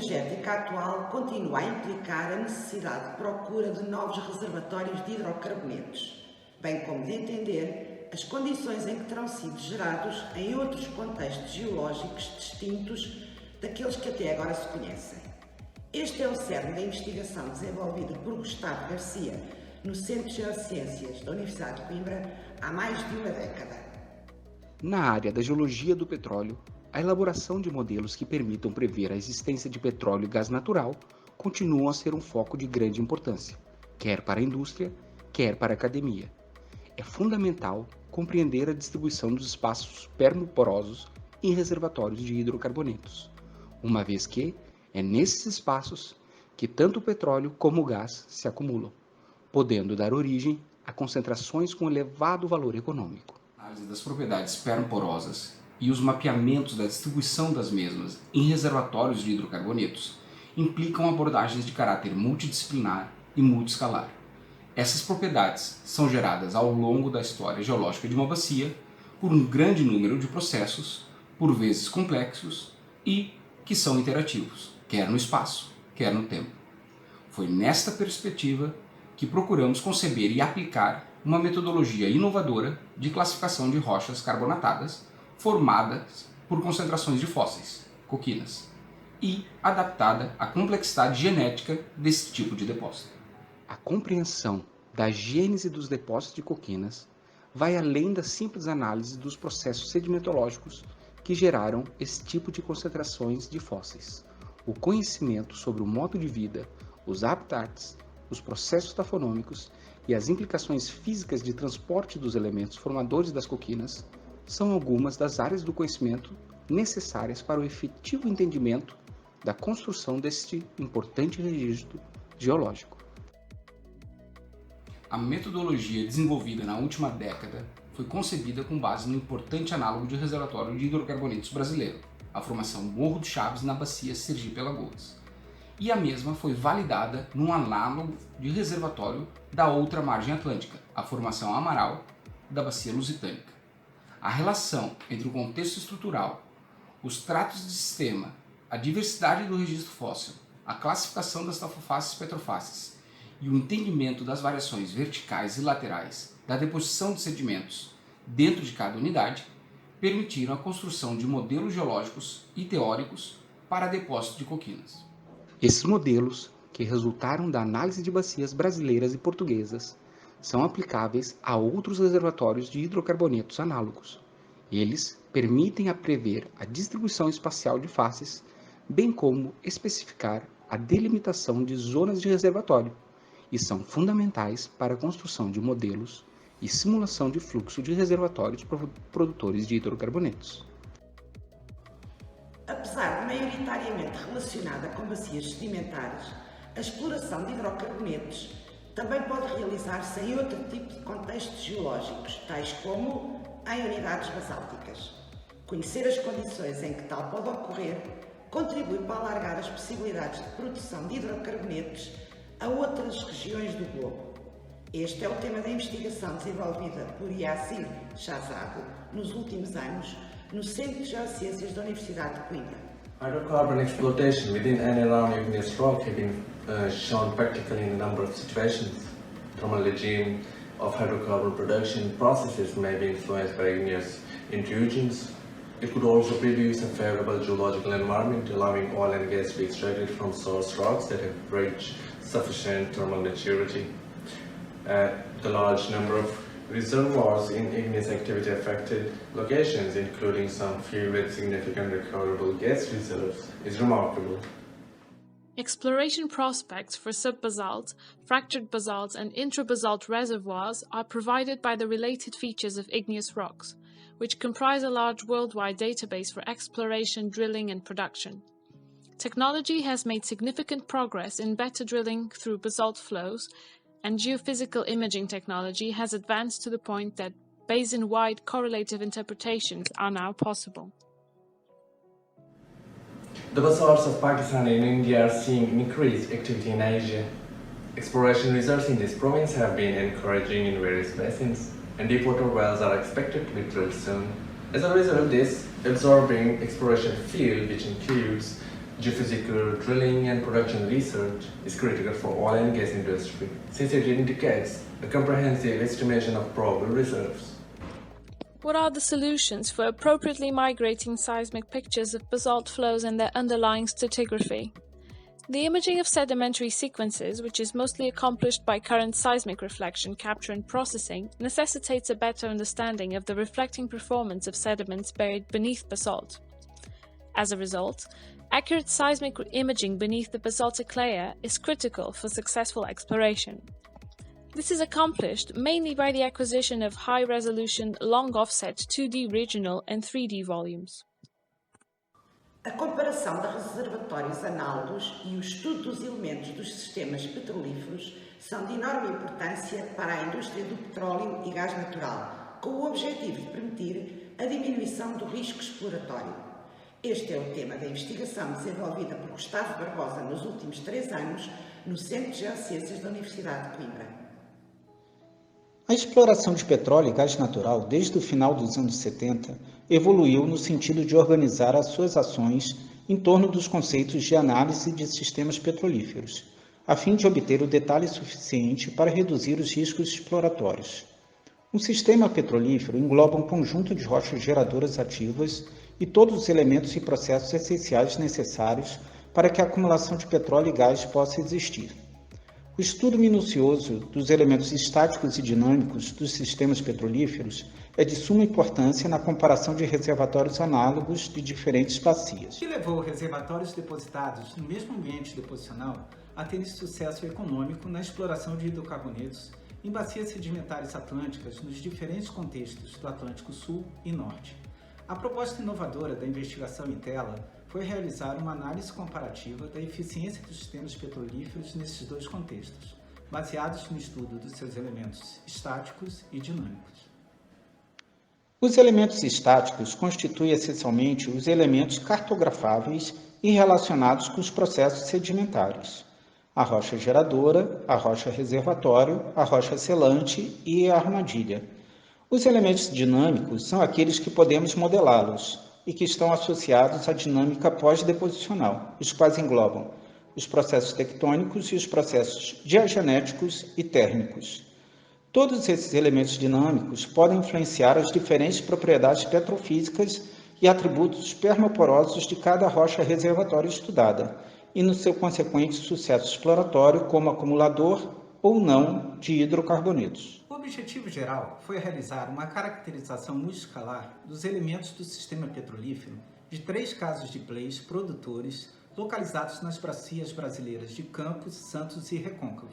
energética atual continua a implicar a necessidade de procura de novos reservatórios de hidrocarbonetos, bem como de entender as condições em que terão sido gerados em outros contextos geológicos distintos daqueles que até agora se conhecem. Este é o cerne da investigação desenvolvida por Gustavo Garcia no Centro de Geociências da Universidade de Coimbra há mais de uma década. Na área da geologia do petróleo, a elaboração de modelos que permitam prever a existência de petróleo e gás natural continuam a ser um foco de grande importância, quer para a indústria, quer para a academia. É fundamental compreender a distribuição dos espaços permoporosos em reservatórios de hidrocarbonetos, uma vez que é nesses espaços que tanto o petróleo como o gás se acumulam, podendo dar origem a concentrações com elevado valor econômico. A análise das propriedades permoporosas e os mapeamentos da distribuição das mesmas em reservatórios de hidrocarbonetos implicam abordagens de caráter multidisciplinar e multiescalar. Essas propriedades são geradas ao longo da história geológica de uma bacia por um grande número de processos, por vezes complexos e que são interativos, quer no espaço, quer no tempo. Foi nesta perspectiva que procuramos conceber e aplicar uma metodologia inovadora de classificação de rochas carbonatadas formadas por concentrações de fósseis, coquinas, e adaptada à complexidade genética desse tipo de depósito. A compreensão da gênese dos depósitos de coquinas vai além da simples análise dos processos sedimentológicos que geraram esse tipo de concentrações de fósseis. O conhecimento sobre o modo de vida, os habitats, os processos tafonômicos e as implicações físicas de transporte dos elementos formadores das coquinas são algumas das áreas do conhecimento necessárias para o efetivo entendimento da construção deste importante registro geológico. A metodologia desenvolvida na última década foi concebida com base no importante análogo de reservatório de hidrocarbonetos brasileiro, a formação Morro do Chaves na bacia Sergipe-Alagoas. E a mesma foi validada num análogo de reservatório da outra margem atlântica, a formação Amaral da bacia Lusitânica. A relação entre o contexto estrutural, os tratos de sistema, a diversidade do registro fóssil, a classificação das tafofaces e petrofaces e o entendimento das variações verticais e laterais da deposição de sedimentos dentro de cada unidade permitiram a construção de modelos geológicos e teóricos para depósito de coquinas. Esses modelos, que resultaram da análise de bacias brasileiras e portuguesas, são aplicáveis a outros reservatórios de hidrocarbonetos análogos. Eles permitem a prever a distribuição espacial de faces, bem como especificar a delimitação de zonas de reservatório, e são fundamentais para a construção de modelos e simulação de fluxo de reservatórios produtores de hidrocarbonetos. Apesar de maioritariamente relacionada com bacias sedimentares, a exploração de hidrocarbonetos também pode realizar-se em outro tipo de contextos geológicos, tais como em unidades basálticas. Conhecer as condições em que tal pode ocorrer contribui para alargar as possibilidades de produção de hidrocarbonetos a outras regiões do globo. Este é o tema da investigação desenvolvida por Yassir Shahzad nos últimos anos no Centro de Geociências da Universidade de Coimbra. Hydrocarbon exploitation within and around igneous rock have been shown practically in a number of situations. Thermal regime of hydrocarbon production processes may be influenced by igneous intrusions. It could also produce a favorable geological environment, allowing oil and gas to be extracted from source rocks that have reached sufficient thermal maturity. The large number of reservoirs in igneous activity affected locations, including some few with significant recoverable gas reserves, is remarkable. Exploration prospects for subbasalt, fractured basalt and intrabasalt reservoirs are provided by the related features of igneous rocks, which comprise a large worldwide database for exploration, drilling and production. Technology has made significant progress in better drilling through basalt flows, and geophysical imaging technology has advanced to the point that basin-wide correlative interpretations are now possible. The basalts of Pakistan and India are seeing increased activity in Asia. Exploration results in this province have been encouraging in various basins, and deepwater wells are expected to be drilled soon. As a result of this absorbing exploration field, which includes Geophysical drilling and production research is critical for oil and gas industry, since it indicates a comprehensive estimation of probable reserves. What are the solutions for appropriately migrating seismic pictures of basalt flows and their underlying stratigraphy? The imaging of sedimentary sequences, which is mostly accomplished by current seismic reflection, capture and processing, necessitates a better understanding of the reflecting performance of sediments buried beneath basalt. As a result, accurate seismic imaging beneath the basaltic layer is critical for successful exploration. This is accomplished mainly by the acquisition of high-resolution, long-offset 2D regional and 3D volumes. A comparação de reservatórios análogos e o estudo dos elementos dos sistemas petrolíferos são de enorme importância para a indústria do petróleo e gás natural, com o objetivo de permitir a diminuição do risco exploratório. Este é o tema da investigação desenvolvida por Gustavo Barbosa nos últimos 3 anos no Centro de Geociências da Universidade de Coimbra. A exploração de petróleo e gás natural desde o final dos anos 70 evoluiu no sentido de organizar as suas ações em torno dos conceitos de análise de sistemas petrolíferos, a fim de obter o detalhe suficiente para reduzir os riscos exploratórios. Um sistema petrolífero engloba um conjunto de rochas geradoras ativas e todos os elementos e processos essenciais necessários para que a acumulação de petróleo e gás possa existir. O estudo minucioso dos elementos estáticos e dinâmicos dos sistemas petrolíferos é de suma importância na comparação de reservatórios análogos de diferentes bacias. O que levou reservatórios depositados no mesmo ambiente deposicional a terem sucesso econômico na exploração de hidrocarbonetos em bacias sedimentares atlânticas nos diferentes contextos do Atlântico Sul e Norte. A proposta inovadora da investigação em tela foi realizar uma análise comparativa da eficiência dos sistemas petrolíferos nesses dois contextos, baseados no estudo dos seus elementos estáticos e dinâmicos. Os elementos estáticos constituem essencialmente os elementos cartografáveis e relacionados com os processos sedimentares: a rocha geradora, a rocha reservatório, a rocha selante e a armadilha. Os elementos dinâmicos são aqueles que podemos modelá-los e que estão associados à dinâmica pós-deposicional, os quais englobam os processos tectônicos e os processos diagenéticos e térmicos. Todos esses elementos dinâmicos podem influenciar as diferentes propriedades petrofísicas e atributos permaporosos de cada rocha reservatório estudada, e no seu consequente sucesso exploratório como acumulador ou não de hidrocarbonetos. O objetivo geral foi realizar uma caracterização multiscalar dos elementos do sistema petrolífero de 3 casos de plays produtores localizados nas bacias brasileiras de Campos, Santos e Recôncavo.